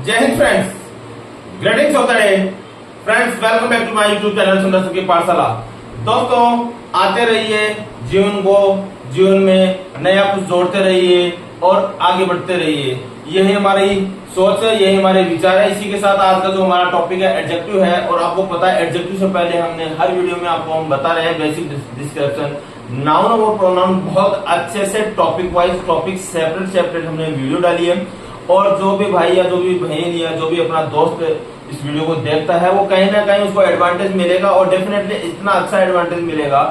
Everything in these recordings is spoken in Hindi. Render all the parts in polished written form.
जय Hind friends, greetings of the day friends. Welcome back to my YouTube channel Sundar Sukhi पाठशाला। दोस्तों, आते रहिए, जीवन में नया कुछ जोड़ते रहिए और आगे बढ़ते रहिए। यही हमारी सोच है, यही हमारे विचार है। इसी के साथ आज का जो हमारा टॉपिक है एडजेक्टिव है। और आपको पता है एडजेक्टिव से पहले हमने हर वीडियो में आपको हम बता रहे हैं बेसिक डिस्क्रिप्शन, नाउन और प्रोनाउन बहुत अच्छे से टॉपिक वाइज टॉपिक सेपरेट हमने वीडियो डाली है। और जो भी भाई या जो भी बहन या जो भी अपना दोस्त इस वीडियो को देखता है वो कहीं ना कहीं उसको एडवांटेज मिलेगा और डेफिनेटली इतना अच्छा एडवांटेज मिलेगा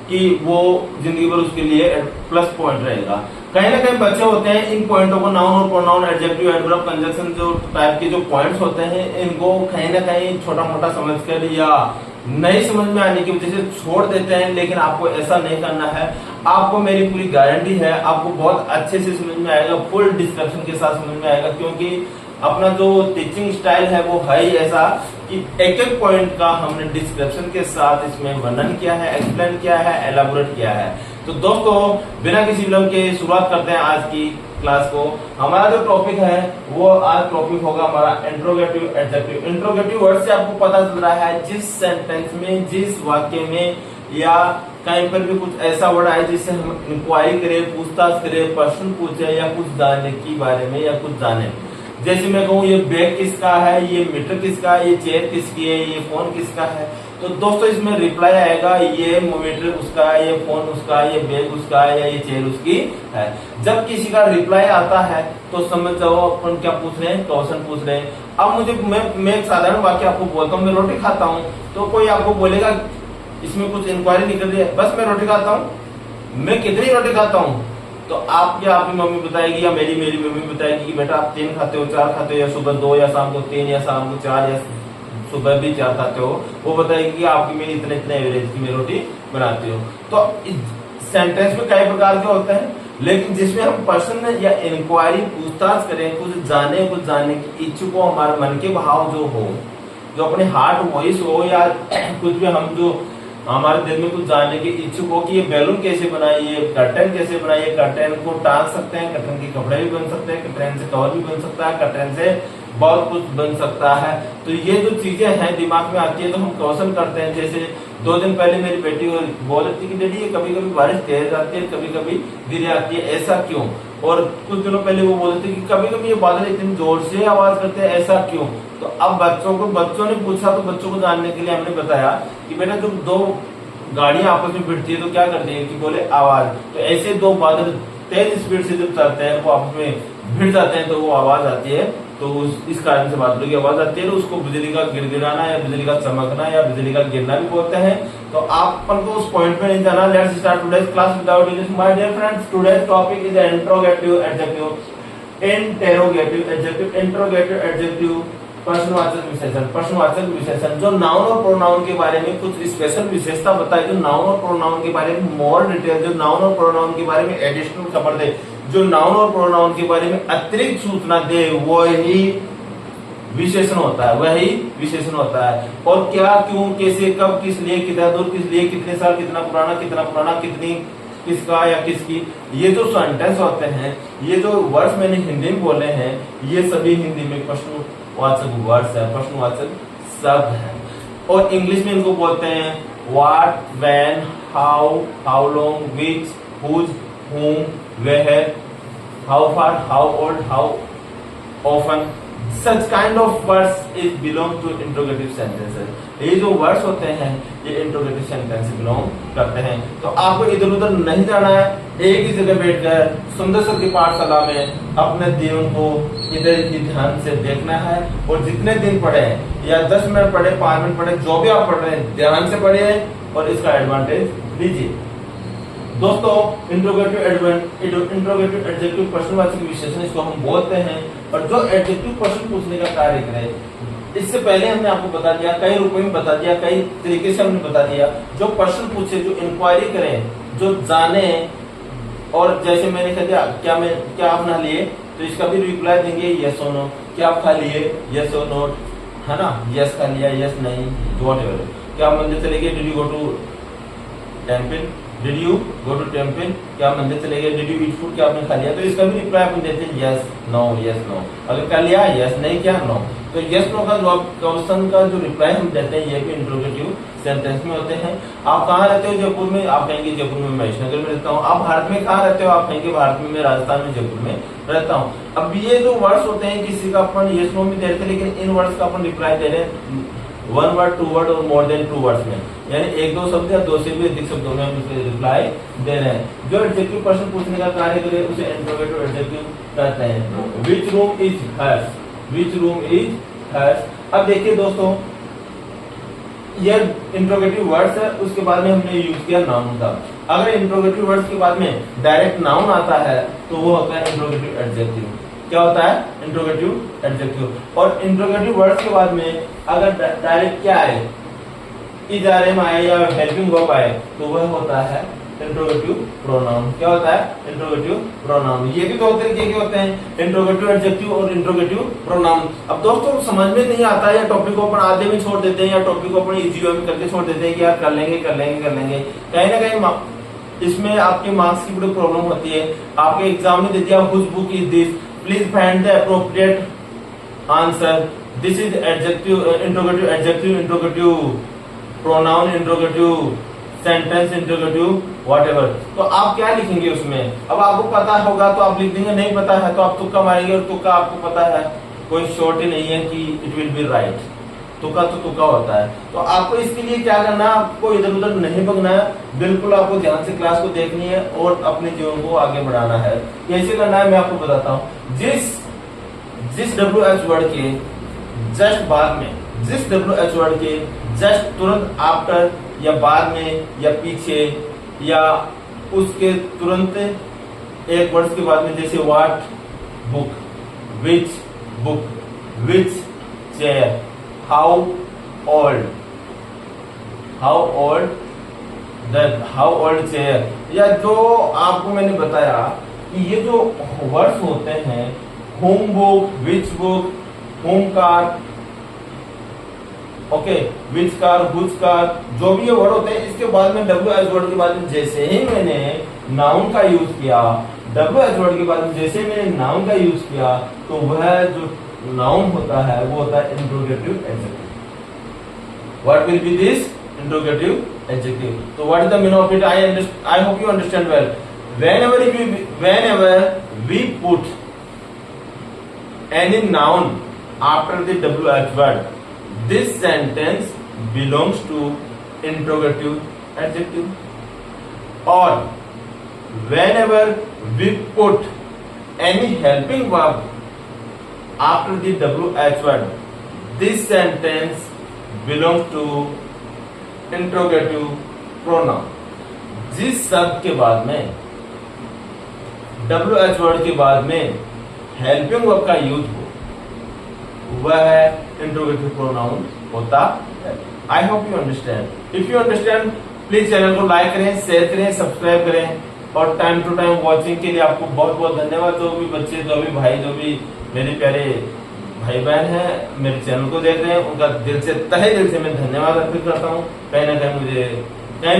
कि वो जिंदगी भर उसके लिए प्लस पॉइंट रहेगा। कहीं ना कहीं बच्चे होते हैं, इन पॉइंटों को नाउन और प्रोनाउन एडजेक्टिव एडवर्ब कंजंक्शन जो टाइप के जो पॉइंट्स होते हैं इनको कहीं ना कहीं छोटा मोटा समझ कर या नहीं समझ में आने की वजह से छोड़ देते हैं। लेकिन आपको ऐसा नहीं करना है। आपको मेरी पूरी गारंटी है, आपको बहुत अच्छे से समझ में आएगा, फुल डिस्क्रिप्शन के साथ समझ में आएगा। क्योंकि अपना जो टीचिंग स्टाइल है वो है ही ऐसा कि एक एक पॉइंट का हमने डिस्क्रिप्शन के साथ इसमें वर्णन किया है, एक्सप्लेन किया है, एलाबोरेट किया है। तो दोस्तों, बिना किसी विलंब के शुरुआत करते हैं आज की क्लास को। हमारा जो टॉपिक है वो आज टॉपिक होगा हमारा इंट्रोगेटिव एडजेक्टिव। इंट्रोगेटिव वर्ड से आपको पता चल रहा है जिस सेंटेंस में, जिस वाक्य में या कहीं पर भी कुछ ऐसा वर्ड आए जिससे हम इंक्वायरी करें, पूछताछ करें, प्रश्न पूछे या कुछ जानने के बारे में या कुछ जाने। जैसे मैं कहूँ ये बैग किसका है, ये मीटर किसका है, ये चेयर किसकी है, ये फोन किसका है, तो दोस्तों इसमें रिप्लाई आएगा ये मीटर उसका है, ये फोन उसका है, ये बैग उसका है या ये चेयर उसकी है। जब किसी का रिप्लाई आता है तो समझ जाओ अपन क्या पूछ रहे हैं, क्वेश्चन पूछ रहे हैं। अब मैं एक साधारण वाक्य आपको बोलता हूँ, मैं रोटी खाता हूँ, तो कोई आपको बोलेगा इसमें कुछ इंक्वायरी निकल रही है, बस मैं रोटी खाता हूँ, मैं कितनी रोटी खाता हूँ, तो आप या आपकी मम्मी बताएगी या मेरी मम्मी बताएगी कि बेटा आप 3 खाते हो, 4 खाते हो, या सुबह 2 या शाम को 3 या शाम को 4 या सुबह भी 4 खाते हो। वो बताएगी कि आपकी मेरी इतने एवरेज की मैं रोटी बनाती हो। तो सेंटेंस में कई प्रकार के होते हैं, लेकिन जिसमें हम प्रश्न या इंक्वायरी पूछताछ करें, कुछ जानने की इच्छुक हो, हमारे मन के भाव जो हो, जो अपने हार्ट वॉइस हो, या कुछ भी हम जो हमारे दिल में कुछ जानने की इच्छुक हो कि ये बैलून कैसे बनाइए, कर्टन कैसे बनाइए, कर्टन को टांग सकते हैं, कर्टन के कपड़े भी बन सकते हैं, कर्टन से कवर भी बन सकता है, कर्टन से बहुत कुछ बन सकता है। तो ये जो चीजें हैं दिमाग में आती है तो हम क्वेश्चन करते हैं। जैसे 2 दिन पहले मेरी बेटी बोल रही थी कि डैडी ये कभी कभी बारिश तेज आती है, कभी कभी धीरे आती है, ऐसा क्यों। और कुछ दिनों पहले वो बोल रही थी कि कभी कभी ये बादल इतनी जोर से आवाज करते हैं, ऐसा क्यों। तो अब बच्चों ने पूछा तो बच्चों को जानने के लिए हमने बताया कि बेटा जब 2 गाड़ियां आपस में भिड़ती है तो क्या करती है कि बोले आवाज। तो ऐसे 2 बादल तेज स्पीड से जब चलते हैं वो आपस में भिड़ जाते हैं तो वो आवाज आती है। तो इस कारण से बादलों की आवाज आती है। तो उसको बिजली का गिड़गिड़ाना या बिजली का चमकना या बिजली का गिरना भी बोलते हैं। तो आप अपन को उस पॉइंट पे नहीं जाना। Let's start today's class without delay. My dear friends, today's topic is interrogative adjective. Interrogative adjective, interrogative adjective, प्रश्नवाचक विशेषण जो नाउन और प्रोनाउन के बारे में कुछ स्पेशल विशेषता बताए, जो नाउन और प्रोनाउन के बारे में मोर डिटेल, जो नाउन और प्रोनाउन के बारे में एडिशनल खबर दे, जो नाउन और प्रोनाउन के बारे में अतिरिक्त सूचना दे, वही विशेषण होता है, वही विशेषण होता है। और क्या, क्यों, कैसे, कब, किस लिए, कितना दूर, किस लिए, कितने साल, कितना पुराना, कितनी, किसका या किसकी। ये जो सेंटेंस होते हैं, ये जो वर्ड्स मैंने हिंदी में बोले हैं, ये सभी हिंदी में प्रश्नवाचक वर्ड्स है, प्रश्नवाचक शब्द है। और इंग्लिश में इनको बोलते हैं what, when, how, how long, which, whose, whom, where, how far, how old, how often. Such kind of words is belong to interrogative sentences. ये जो वर्ड्स होते हैं ये इंट्रोगेटिव सेंटेंस से बिलोंग करते हैं। तो आपको इधर उधर नहीं जाना है, एक ही जगह बैठकर सुंदर सुखी पाठशाला में अपने जीवन को इधर ही ध्यान से देखना है। और जितने दिन पढ़े या 10 मिनट पढ़े, 5 मिनट पढ़े, जो भी आप पढ़ रहे हैं ध्यान से पढ़िए और इसका एडवांटेज लीजिए। दोस्तों, इंट्रोगेटिव एडजेक्टिव प्रश्नवाचक विशेषण इसको हम बोलते हैं। और जो एडजेक्टिव प्रश्न पूछने का कार्य करे, इससे पहले हमने आपको बता दिया, कई रूपों में बता दिया, कई तरीके से हमने बता दिया। जो प्रश्न पूछे, जो इंक्वायरी करें, जो जाने, और जैसे मैंने कह दिया क्या आप नहा लिए, तो इसका भी रिप्लाई देंगे यस और नो। क्या आप खा लिए, यस और नो, है ना, यस खा लिया, यस नहीं, व्हाटएवर। क्या आप मंदिर चले गए, did you go to temple, did you go to temple, क्या मंदिर चले गए? डिड यू ईट फूड, क्या आपने खा लिया? तो इसका भी रिप्लाई अपन देते हैं यस नो यस नो। अगर कर लिया यस, नहीं क्या नो। तो यस नो का जवाब क्वेश्चन का जो रिप्लाई हम देते हैं ये भी इंट्रोगेटिव सेंटेंस में होते हैं। आप कहाँ रहते हो? जयपुर में। आप कहेंगे जयपुर में महेशनगर में रहता हूँ। आप भारत में कहाँ रहते हो? आप कहेंगे भारत में मैं राजस्थान में जयपुर में रहता हूँ। अब ये जो वर्ड्स होते हैं किसी का अपन यस नो में दे रहे थे, लेकिन इन वर्ड्स का अपन रिप्लाई दे रहे हैं 1 वर्ड 2 वर्ड और मोर देन 2 वर्ड्स में, यानी 1-2 शब्द या 2 से भी अधिक शब्दों में हम उसे रिप्लाई दे रहे हैं। जो एडजेक्टिव प्रश्न पूछने का कार्य करे उसे इंट्रोगेटिव एडजेक्टिव कहते हैं। Which room is hers, which room is hers. अब देखिए दोस्तों, ये इंट्रोगेटिव वर्ड्स है, उसके बाद में हमने यूज किया नाउन का। अगर इंट्रोगेटिव वर्ड्स के बाद में डायरेक्ट नाउन आता है तो वो होता है इंट्रोगेटिव एडजेक्टिव। क्या होता है? Interrogative adjective. और इंट्रोगेटिव वर्ड्स के बाद में अगर डायरेक्ट क्या आए, इज आर एम आए या हेल्पिंग वर्ब आए तो वह होता है इंट्रोगेटिव प्रोनाउन। क्या होता है? Interrogative pronoun. ये भी 2 तरीके के होते हैं, इंट्रोगेटिव एडजेक्टिव और इंट्रोगेटिव प्रोनाउन। अब दोस्तों समझ में नहीं आता है या टॉपिक को अपन आधे में छोड़ देते हैं या टॉपिक को अपन इजी वे में करके छोड़ देते हैं कि यार कर लेंगे कहीं ना कहीं इसमें आपके मार्क्स की बड़ी प्रॉब्लम होती है। आपके एग्जाम में दे दिया whose book is this, please find the appropriate answer, this is adjective interrogative adjective interrogative pronoun interrogative sentence interrogative whatever. तो आप क्या लिखेंगे उसमें? अब आपको पता होगा तो आप लिख देंगे, नहीं पता है तो आप तुक्का मारेंगे, और तुक्का आपको पता है कोई शॉर्ट ही नहीं है कि इट विल बी राइट। तुक्का तो तुक्का होता है। तो आपको इसके लिए क्या करना है? आपको इधर उधर नहीं भगना है, बिल्कुल आपको ध्यान से क्लास को देखनी है और अपने जीवन को आगे बढ़ाना है। कैसे करना है मैं आपको बताता हूँ। जिस WH वर्ड के जस्ट बाद में, जिस WH वर्ड के जस्ट तुरंत आफ्टर या बाद में या पीछे या उसके तुरंत एक वर्ड के बाद में, जैसे what book, which chair, how old chair, या जो आपको मैंने बताया कि ये जो वर्ड्स होते हैं whom book, which book, whom car, okay, which car, whose car, जो भी ये वर्ड होते हैं इसके बाद में WH वर्ड के बाद में जैसे ही मैंने नाउन का यूज किया, WH वर्ड के बाद में जैसे मैंने नाउन का यूज किया तो वह जो नाउन होता है वो होता है interrogative adjective. What will be this interrogative adjective? So what is the meaning of it? I hope you understand well. Whenever we put any noun after the WH word, this sentence belongs to interrogative adjective. Or whenever we put any helping verb after the WH word, this sentence belongs to interrogative pronoun। जिस शब्द के बाद में WH वर्ड के बाद में हेल्पिंग वर्ब का यूज हो वह इंट्रोगेटिव प्रोनाउन होता है। आई hope you understand. If you understand please channel को लाइक करें, शेयर करें, सब्सक्राइब करें और टाइम टू टाइम वॉचिंग के लिए आपको बहुत बहुत धन्यवाद। जो भी बच्चे, जो भी भाई, जो भी मेरे प्यारे भाई बहन हैं मेरे चैनल को देख रहे हैं, उनका दिल से, तहे दिल से मैं धन्यवाद अर्पित करता हूँ। कहीं ना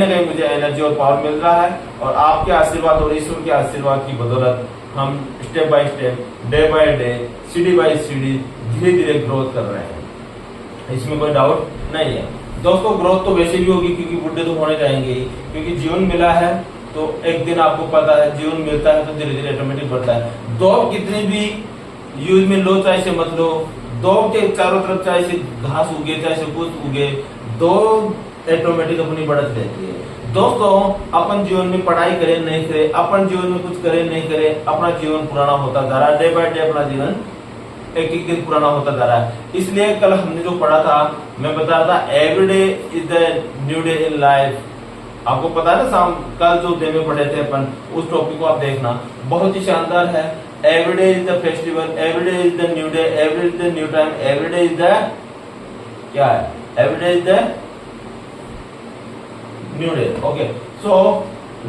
कहीं मुझे एनर्जी और पावर मिल रहा है और आपके आशीर्वाद और ईश्वर के आशीर्वाद की बदौलत हम step by step, day by day, सीढ़ी बाय सीढ़ी धीरे धीरे ग्रोथ कर रहे हैं। इसमें कोई डाउट नहीं है दोस्तों। ग्रोथ तो वैसे भी होगी क्योंकि बुढ़े तो होने जाएंगे, क्योंकि जीवन मिला है तो एक दिन आपको पता है जीवन मिलता है तो धीरे धीरे ऑटोमेटिक बढ़ता है। दौड़ कितनी भी यूज में लो, चाहे से मत लो, दौड़ के चारों तरफ चाहे से घास उगे, चाहे से कुछ उगे, दौड़ ऑटोमेटिक अपनी बढ़त रहती है। दोस्तों अपन जीवन में पढ़ाई करें नहीं करें, अपन जीवन में कुछ करें नहीं करें, अपना जीवन पुराना होता जा रहा है। डे बाय डे अपना जीवन एक एक दिन पुराना होता जा रहा है। इसलिए कल हमने जो पढ़ा था, मैं बता रहा था every day is the new day in life. आपको पता है ना, शाम कल जो डे में पढ़े थे अपन, उस टॉपिक को आप देखना, बहुत ही शानदार है। Every day is the festival, every day is the new day, every day is the new time, every day is the क्या है? Every day is the new day. Okay. So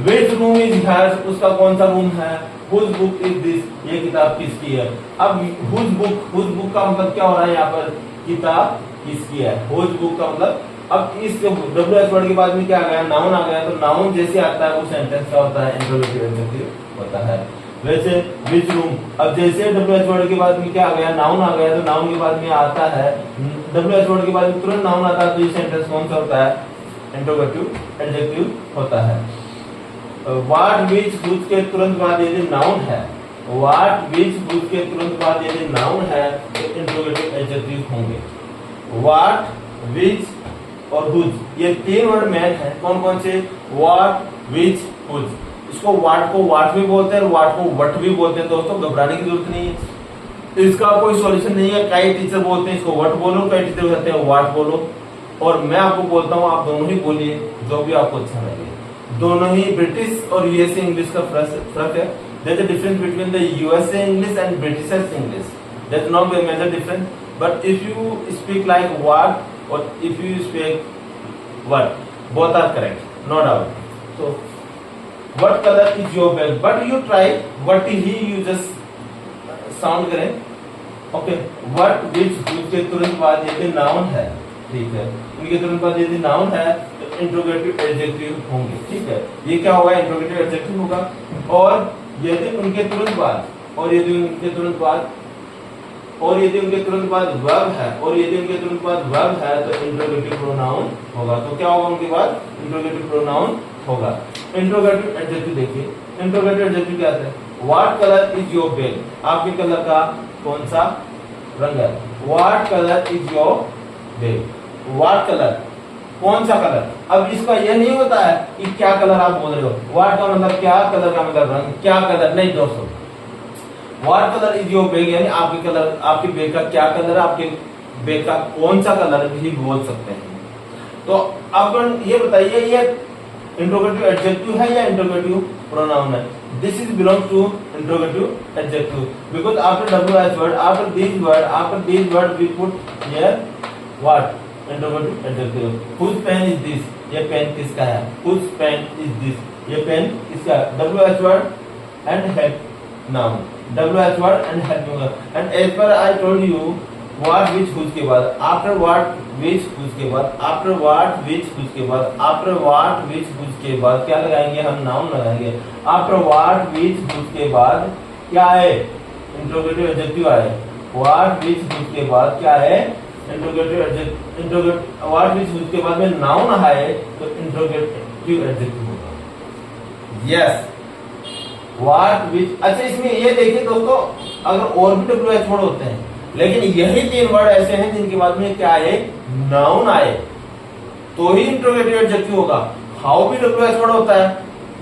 which room is hers? उसका कौन सा रूम है? Whose book is this? ये किताब किसकी है? अब whose book का मतलब क्या हो रहा है यहाँ पर? किताब किसकी है? Whose book का मतलब अब इस WH वर्ड के बाद में क्या आ गया, नाउन आ गया, तो नाउन जैसे आता है वो सेंटेंस का होता है, इंट्रोगेटिव एडजेक्टिव होता है। वैसे विच रूम, अब जैसे WH वर्ड के बाद में क्या आ गया, नाउन आ गया, तो नाउन के बाद में आता है WH वर्ड के बाद में तुरंत नाउन आता है, तो ये सेंटेंस कौन सा होता है, इंट्रोगेटिव एडजेक्टिव होता है। व्हाट विच हुज के तुरंत बाद यदि नाउन है, व्हाट विच हुज के तुरंत बाद यदि नाउन है तो इंट्रोगेटिव एडजेक्टिव होंगे। व्हाट विच और हुज ये तीन वर्ड मैन है, कौन कौन से, व्हाट विच हुज। इसको व्हाट को व्हाट भी बोलते हैं और व्हाट को वट भी बोलते हैं दोस्तों, घबराने की जरूरत नहीं है, इसका कोई सॉल्यूशन नहीं है। कई टीचर बोलते हैं इसको वट बोलो, कई टीचर कहते हैं व्हाट बोलो, और मैं आपको बोलता हूँ आप दोनों ही बोलिए, जो भी आपको अच्छा लगे। दोनों ही ब्रिटिश और यूएसए इंग्लिश का फर्क है। There's a difference between the USA English and British English. There's no major difference. But if you speak like what or if you speak what, both are correct, no doubt. So, what color is your bag? But you try what he you just sound करें. Okay. What which के तुरंत बाद यदि noun है, ठीक है, इनके तुरंत बाद यदि नाउन है तो इंट्रोगेटिव एडजेक्टिव होंगे, ठीक है। ये क्या होगा, इंट्रोगेटिव एडजेक्टिव होगा। और यदि उनके तुरंत बाद, और यदि उनके तुरंत बाद, और यदि उनके तुरंत बाद वर्ब है, और यदि उनके तुरंत बाद वर्ब है तो इंट्रोगेटिव प्रोनाउन होगा। तो क्या होगा उनके बाद, इंट्रोगेटिव प्रोनाउन होगा। इंट्रोगेटिव एडजेक्टिव देखिए, इंट्रोगेटिव एडजेक्टिव क्या है, what colour is your bag, आपके कलर का कौन सा रंग है, what colour is your bag, what colour कौन सा कलर। अब इसका यह नहीं होता है कि क्या कलर आप बोल रहे हो, व्हाट का मतलब क्या, कलर का मतलब रंग, क्या कलर नहीं दोस्तों, what colour is your bag यानी आपके कलर, आपके बैग का क्या कलर है, आपके बैग का कौन सा कलर भी बोल सकते हैं। तो अब ये बताइए ये इंट्रोगेटिव एडजेक्टिव है या इंट्रोगेटिव प्रोनाउन है। This is belong to interrogative adjective because after WH word, after these word we put here what, interrogative adjective. whose pen is this, ये पेन किसका है, whose pen is this, ये पेन किसका है। WH word and help noun, WH word and helping verb, and as per I told you what which whose के बाद, after what which whose के बाद, after what which whose के बाद, after what which whose के बाद क्या लगाएंगे हम, नाउन लगाएंगे। after what which whose के बाद क्या है, इंट्रोगेटिव एडजेक्टिव आए। what which whose के बाद क्या है, interrogative adjective, interrogative what which उसके बाद में नाउन आए तो इंट्रोगेटिव एडजेक्टिव होगा। Yes, what which. अच्छा इसमें ये देखिए दोस्तों, अगर और भी WH वर्ड होते हैं, लेकिन यही तीन वर्ड ऐसे हैं जिनके बाद में क्या आए, नाउन आए, तो ही इंट्रोगेटिव एडजेक्टिव होगा। हाउ भी WH वर्ड होता है,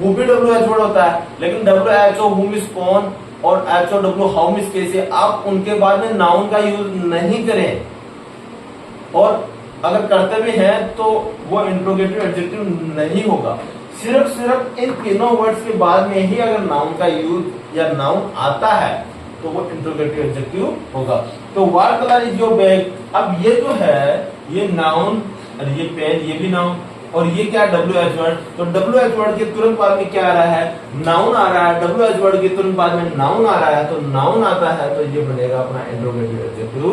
हु भी WH वर्ड होता है, लेकिन WHO हु मिस कौन और HOW हाउ मिस कैसे, आप उनके बाद में नाउन का यूज नहीं करें, और अगर करते भी हैं तो वो इंट्रोगेटिव एडजेक्टिव नहीं होगा। सिर्फ इन तीनों वर्ड्स के बाद में ही अगर नाउन का यूज या नाउन आता है तो वो इंट्रोगेटिव एडजेक्टिव होगा। तो what colour is your bag, अब ये जो है ये नाउन और ये पेन ये भी नाउन, और ये क्या WH वर्ड, तो WH वर्ड के तुरंत बाद में क्या आ रहा है, नाउन आ रहा है। WH वर्ड के तुरंत बाद में नाउन आ रहा है, तो नाउन आता है तो ये बनेगा अपना इंट्रोगेटिव एडजेक्टिव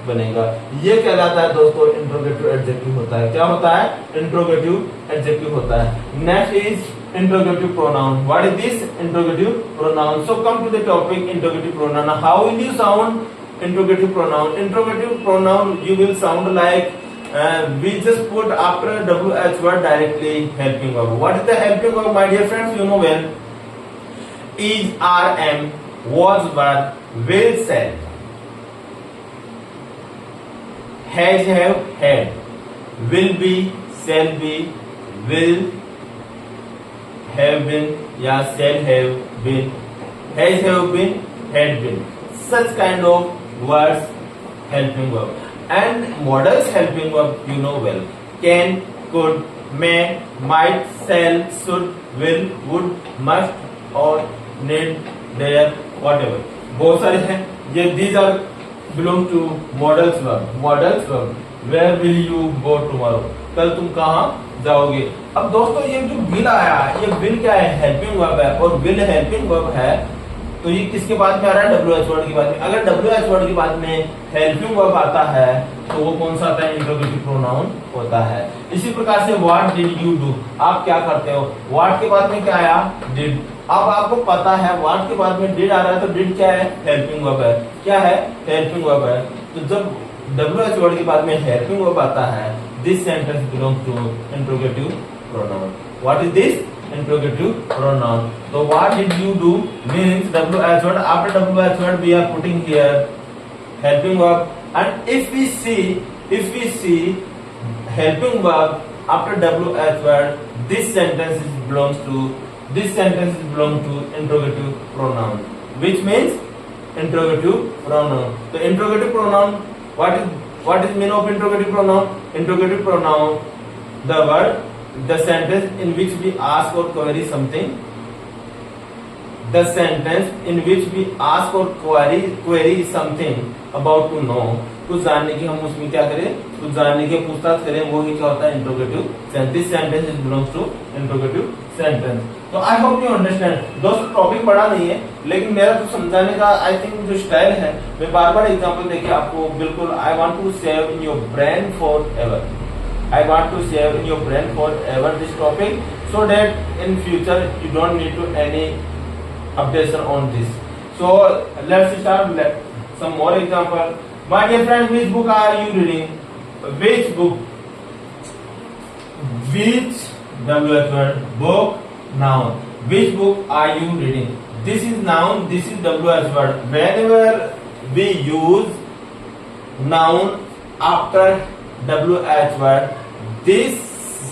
बनेगा। ये कहलाता है दोस्तों इंट्रोगेटिव एडजेक्टिव होता है। क्या होता है, इंट्रोगेटिव एडजेक्टिव होता है। Next is interrogative pronoun. What is this, interrogative pronoun. So come to the topic interrogative pronoun. How will you sound interrogative pronoun. Interrogative pronoun you will sound like we just put after WH word directly helping verb. What is the helping verb, my dear friends? You know well. Is, are, am, was, were, will, shall, has, have, had, will be, shall be, will have been या shall have been, has have been, had been. Such kind of words helping verb. And models helping verb you know well. Can, could, may, might, shall, should, will, would, must, or need, dare, whatever. बहुत सारे हैं ये। These are belong to models verb. Models verb. Where will you go tomorrow? कल तुम कहाँ जाओगे। अब दोस्तों ये जो will आया है, ये will क्या है, helping verb है, और will helping verb है तो ये किसके बाद में आ रहा है? डब्ल्यू एच वर्ड के बाद में। अगर डब्ल्यू एच वर्ड के बाद में हेल्पिंग वर्ब आता है तो वो कौन सा आता है? इंट्रोगेटिव प्रोनाउन होता है। इसी प्रकार से व्हाट डिड यू डू, आप क्या करते हो? व्हाट के बाद में क्या आया? डिड। अब आपको पता है व्हाट के बाद में डिड आ रहा है, तो डिड क्या है? हेल्पिंग वर्ब है। क्या है? हेल्पिंग वर्ब है। तो जब डब्ल्यू एच वर्ड के बाद में हेल्पिंग वर्ब आता है, this sentence belongs to interrogative pronoun. What is this? Interrogative pronoun. So what did you do means WH word. After WH word we are putting here helping verb, and if we see helping verb after WH word, this sentence belongs to interrogative pronoun, which means interrogative pronoun. So interrogative pronoun, what is meaning of interrogative pronoun? Interrogative pronoun, the word, the sentence in which we ask or query something. The sentence in which we ask or query something about to know. कुछ जानने की हम उसमें क्या करें? कुछ जानने की पूछताछ करें, वो ही क्या होता है? Interrogative sentence. This sentence belongs to interrogative sentence. तो आई होप यू अंडरस्टैंड। दोस्तों टॉपिक बड़ा नहीं है, लेकिन मेरा तो समझाने का आई थिंक जो स्टाइल है, मैं बार बार एग्जाम्पल देके आपको बिल्कुल I want to save in your brain forever. I want to save in your brain forever this topic, so that in future you don't need to any updation on this. So let's start some more example. My dear friend, which book are you reading? Which book? Which WH word? Book, noun. Which book are you reading? This is noun, this is WH word. Whenever we use noun after WH word, this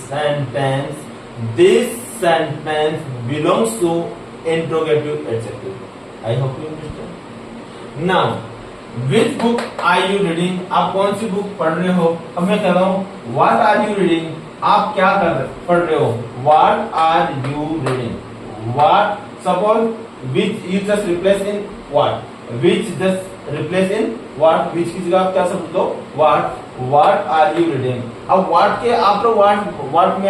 sentence belongs to interrogative adjective. I hope you understand. Now, which book are you reading? आप कौन सी बुक पढ़ रहे हो? अब मैं कह रहा हूँ what are you reading? आप क्या पढ़ रहे हो? What are you reading? What, suppose which you just replace in what? Which just replace in what? Which की जगह आप क्या सब दो? What are you reading? अब what के after what में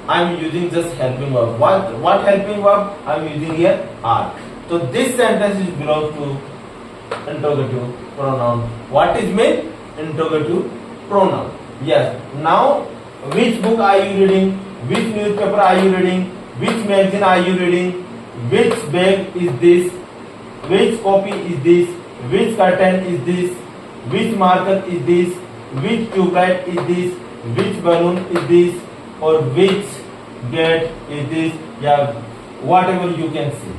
I am using just helping verb. What helping verb? I am using here are. So this sentence is belongs to interrogative pronoun. What is mean? Interrogative pronoun. Yes. Now, which book are you reading? Which newspaper are you reading? Which magazine are you reading? Which bag is this? Which copy is this? Which curtain is this? Which marker is this? Which tubelight is this? Which balloon is this? Or which gate is this? Yeah, whatever you can see.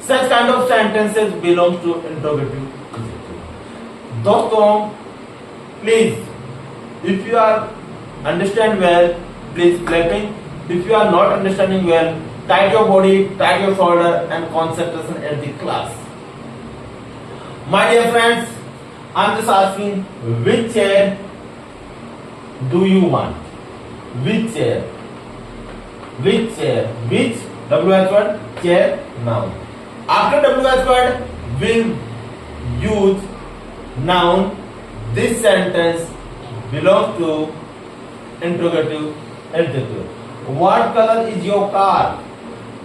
Such kind of sentences belong to interrogative adjective. दोस्तों, please, if you are understand well, please clapping. If you are not understanding well, tight your body, tight your shoulder, and concentration at the class. My dear friends, I am just asking, which chair do you want? Which chair? Which chair? Which WH word? Chair, noun. After WH word, we'll use noun. This sentence belongs to interrogative adjective. What color is your car?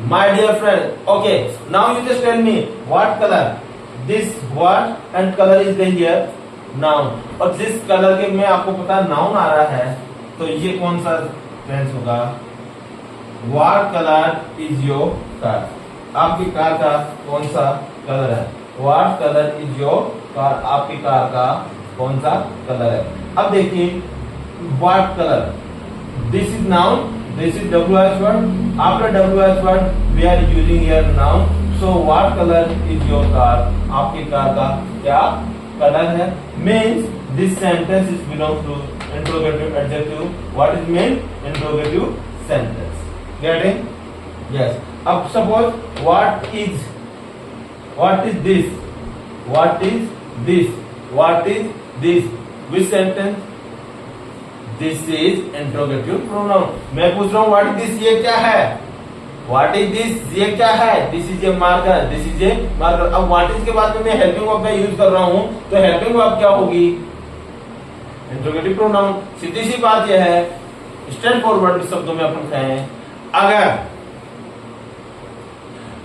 My dear friend. Okay, now you just tell me what color. This what and color is there here? Noun. और जिस कलर के में आपको पता नाउन आ रहा है, तो ये कौन सा टेंस होगा? What color is your car? आपकी कार का कौन सा कलर है? What color is your car? आपकी कार का कौन सा कलर है? अब देखिए, what color? This is noun. This is WH word. After WH word, we are using here noun. So what color is your car? आपकी कार का क्या कलर है? Means this sentence is belongs to interrogative adjective. What is mean? Interrogative sentence. Getting? Yes. अब suppose what is this? What is this? What is this? Which sentence? This is interrogative pronoun. मैं पूछ रहा हूँ what is this? ये क्या है? What is this? ये क्या है? This is a marker. This is a marker. अब what is के बाद में मैं helping verb का यूज कर रहा हूँ, तो helping verb क्या होगी? Interrogative pronoun. सीधी सी बात यह है, स्ट्रेट फॉरवर्ड शब्दों में अपन कहें, अगर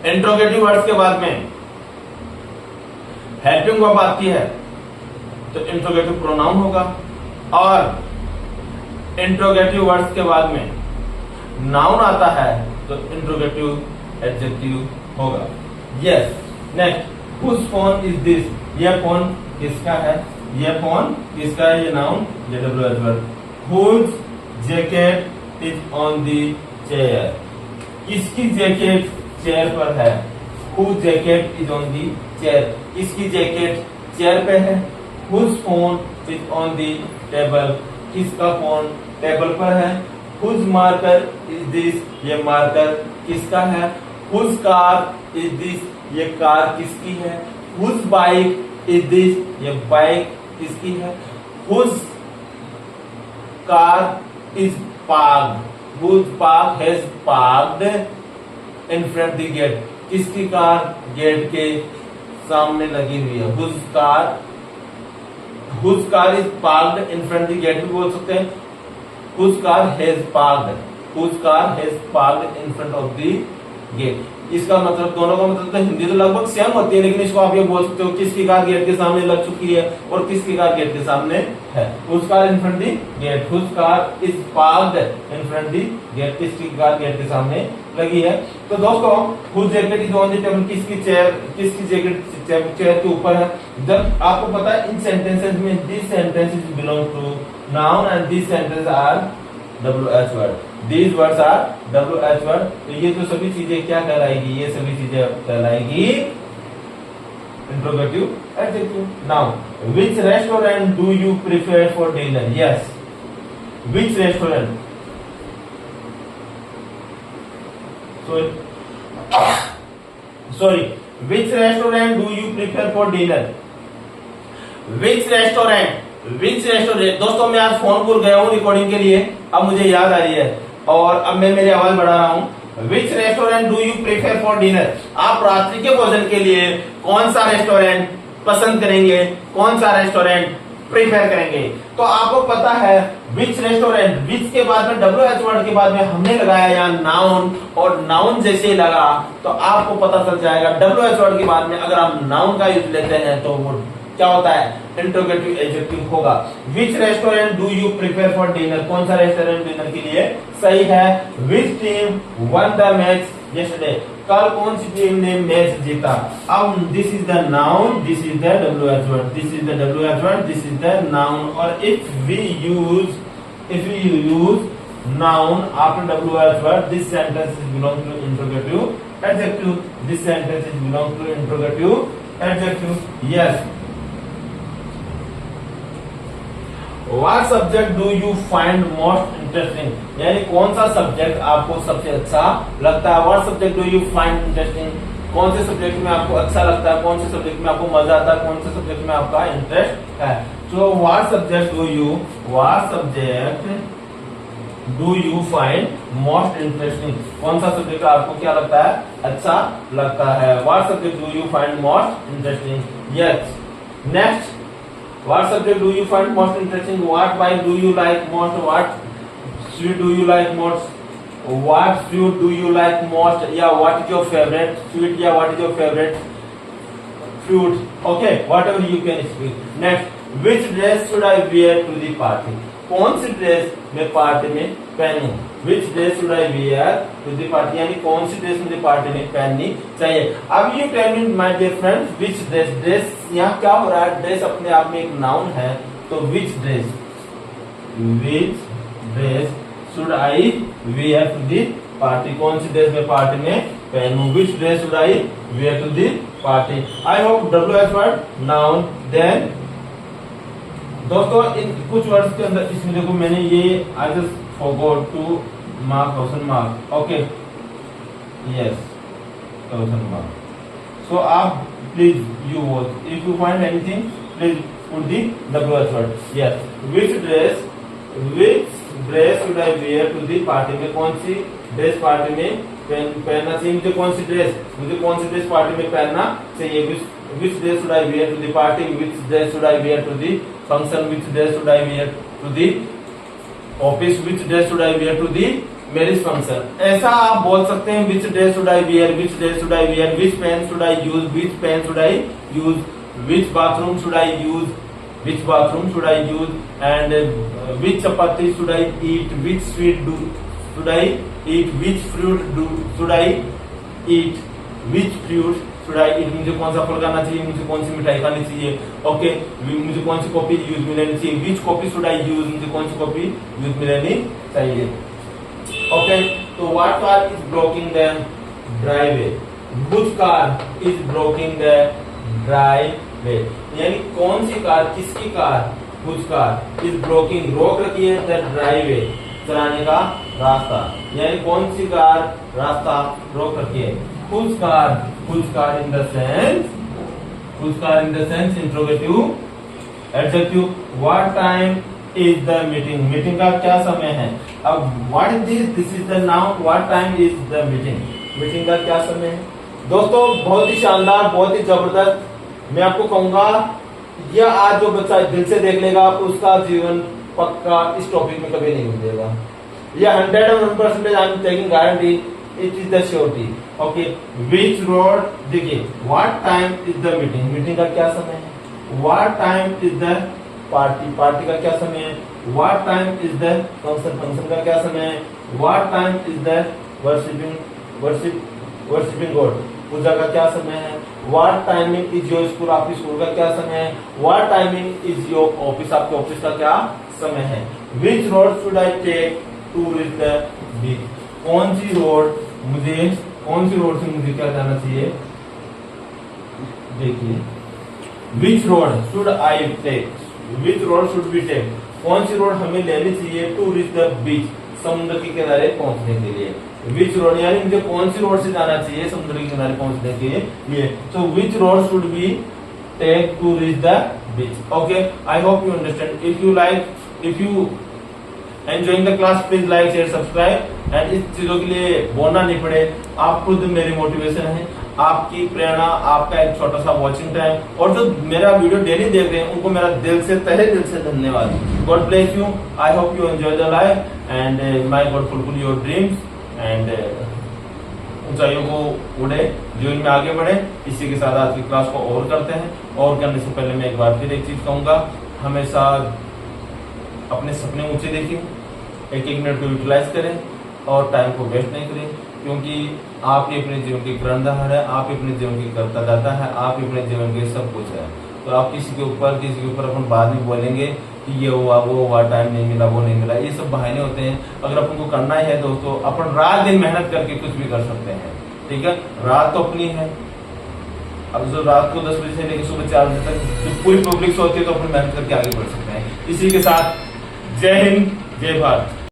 इंट्रोगेटिव वर्ड्स के बाद में हेल्पिंग वर्ब आती है तो इंट्रोगेटिव प्रोनाउन होगा, और इंट्रोगेटिव वर्ड्स के बाद में नाउन आता है तो इंट्रोगेटिव एडजेक्टिव होगा। Yes, next, whose phone is this, यह फोन किसका है, यह फोन किसका है, ये नाउन, ये WH word. Whose jacket is on the chair, किसकी जैकेट चेयर पर है, whose jacket is on the chair, किसकी जैकेट चेयर पे है। Whose phone is on the table, किसका फोन टेबल पर है। हुज मार्कर इज दिस, ये मार्कर किसका है। हुज कार इज दिस, ये कार किसकी है। हुज बाइक इज दिस, ये बाइक किसकी है। Whose car is parked, whose park has parked in front the gate, किसकी कार गेट के सामने लगी हुई है। Whose car is parked in front the gate भी बोल सकते हैं। Whose car has parked, whose car has parked in front of the gate. इसका मतलब, दोनों का मतलब तो हिंदी तो लगभग सेम होती है, लेकिन इसको आप ये बोल सकते हो किसकी कार गेट के सामने लग चुकी है और किसकी कार गेट के सामने है। Whose car in front the gate, whose car is parked in front the gate, किसकी कार गेट के सामने लगी है। तो दोस्तों, whose jacket is on the table, किसकी चेयर, किसकी जैकेट चेयर के ऊपर है। जब आपको पता है इन सेंटेंसेस में this sentences belong to noun and this sentence are WH word, these words are WH word. तो ये तो सभी चीजें क्या कहलाएगी, ये सभी चीजें कहलाएगी interrogative adjective. Now, which restaurant do you prefer for dinner? Yes, which restaurant? Sorry, which restaurant do you prefer for dinner? Which restaurant? Which restaurant. दोस्तों, मैं आज फोन भूल गया हूँ रिकॉर्डिंग के लिए, अब मुझे याद आ रही है और अब मैं मेरी आवाज बढ़ा रहा हूँ। Which restaurant do you prefer for dinner, आप रात्रि के भोजन के लिए कौन सा रेस्टोरेंट पसंद करेंगे, कौन सा रेस्टोरेंट प्रेफर करेंगे। तो आपको पता है विच रेस्टोरेंट, विच के बाद में WH वर्ड के बाद में हमने लगाया यहाँ नाउन, और नाउन जैसे लगा तो आपको पता चल जाएगा WH वर्ड के बाद में अगर आप नाउन का यूज लेते हैं तो वो क्या होता है, इंट्रोगेटिव एडजेक्टिव होगा। Which restaurant do you prepare for dinner, कौन सा रेस्टोरेंट डिनर के लिए सही है। Which team won the match yesterday, कल कौन सी टीम ने मैच जीता। अब this is the noun, this is the WH word, this is the WH word, this is the noun. और if you use noun after WH word, this sentence is belong to interrogative adjective, this sentence is belong to interrogative adjective. Yes, what subject do you find most interesting, यानी कौन सा सब्जेक्ट आपको सबसे अच्छा लगता है। what subject do you find interesting, कौन से सब्जेक्ट में आपको अच्छा लगता है, कौन से सब्जेक्ट में आपको मजा आता है, कौन से सब्जेक्ट में आपका इंटरेस्ट है। so what subject do you find most interesting, कौन सा सब्जेक्ट आपको क्या लगता है, अच्छा लगता है। what subject do you find most interesting. Yes, next, what subject do you find most interesting, what bike do you like most, what sweet do you like most, what fruit do you like most, या what is your favorite sweet, या what is your favorite fruit, okay, whatever you can speak. Next, which dress should I wear to the party, कौन सी ड्रेस मैं पार्टी में पहनूं। Which dress should I wear to the party, यानी कौन सी ड्रेस मुझे पार्टी में पहननी चाहिए। अब you tell me my dear friends, which dress, dress यहाँ क्या हो रहा है, ड्रेस अपने आप में एक नाउन है, तो which dress should I wear to the party, कौन सी ड्रेस मैं पार्टी में पहनूं। Which dress should I wear to the party. I hope WH word noun. Then दोस्तों, इन कुछ वर्ड्स के अंदर इसमें देखो मैंने ये I just forgot to mark question mark, okay, yes, question mark. So आप please you watch, if you find anything please put the WH word. Yes, which dress should I wear to the party, में कौन सी ड्रेस पार्टी में पहनना चाहिए, मुझे कौन सी ड्रेस पार्टी में पहनना चाहिए। Which dress should I wear to the party? Which dress should I wear to the function? Which dress should I wear to the office? Which dress should I wear to the marriage function. ऐसा आप बोल सकते हैं which dress should I wear, which dress should I wear, which pen should I use, which pen should I use, which bathroom should I use, which bathroom should I use, and which chapati should I eat, which sweet should I eat, which fruit should I eat, which fruit should I eat, मुझे कौन सा फल खाना चाहिए, मुझे कौन सी मिठाई खानी चाहिए, ओके, मुझे कौन सी कॉपी यूज में लेनी चाहिए, विच कॉपी शुड आई यूज, मुझे कौन सी कॉपी यूज में लेनी चाहिए, ओके। तो what car is blocking the driveway, which car is blocking the driveway, यानी कौन सी कार, किसकी car, which car is blocking, रोक रखी है द ड्राइवे, चलाने का रास्ता, यानी कौन सी कार रास्ता रोक रखी है, which car in the sense, which car in the sense interrogative adjective, what time is the meeting, meeting का क्या समय है। अब what is this, this is the noun, what time is the meeting, meeting का क्या समय है। दोस्तों बहुत ही शानदार, बहुत ही जबरदस्त, मैं आपको कहूंगा यह आज जो बच्चा दिल से देख लेगा उसका जीवन पक्का इस टॉपिक में कभी नहीं मिलेगा, यह 101% I am taking guarantee, it is the surety, okay. Which road, देखिए what time is the meeting, meeting का क्या समय है, what time is the party, party का क्या समय है, what time is the function, function का क्या समय है, what time is the worshipping god, पूजा का क्या समय है, what timing is your school, आपकी स्कूल का क्या समय है, what timing is your office, आपके ऑफिस का क्या समय है, which road should I take to reach the beach, कौन सी रोड से मुझे क्या जाना चाहिए, देखिए which road should I take, which road should be take, कौन सी रोड हमें लेनी चाहिए टू रीच द बीच, समुद्र के किनारे पहुंचने के लिए, विच रोड यानी मुझे कौन सी रोड से जाना चाहिए समुद्र के किनारे पहुंचने के लिए, तो which road should be take to reach the beach, okay. I hope you understand, if you enjoying the class please like share subscribe, and इस चीजों के लिए बोलना नहीं पड़े, आप खुद मेरी मोटिवेशन है, आपकी प्रेरणा, आपका एक छोटा सा वॉचिंग टाइम, और जो मेरा वीडियो डेली देख रहे हैं उनको मेरा दिल से, तहे दिल से धन्यवाद। God bless you, I hope you enjoy the life and my God fulfil your dreams and ऊंचाइयों को उड़े, जीवन में आगे बढ़े। इसी के साथ आज की क्लास को और करते हैं, और करने से पहले मैं एक बार फिर एक चीज कहूंगा, हमेशा अपने सपने ऊंचे देखिए, एक मिनट को यूटिलाइज करें और टाइम को वेस्ट नहीं करें, क्योंकि आप ही अपने जीवन की कर्णधार है, आप ही अपने जीवन की करता दाता है, आप ही अपने जीवन के सब कुछ है। तो आप किसी के ऊपर अपन बाद में बोलेंगे कि ये हुआ वो हुआ, टाइम नहीं मिला, वो नहीं मिला, ये सब बहाने होते हैं। अगर अपन को करना ही है दोस्तों, अपन रात दिन मेहनत करके कुछ भी कर सकते हैं, ठीक है। रात तो अपनी है, अब जो रात को 10 बजे से लेकर सुबह 4 बजे तक जो पूरी पब्लिक सोती है, तो अपन मेहनत करके आगे बढ़ सकते हैं। इसी के साथ जय हिंद, जय भारत।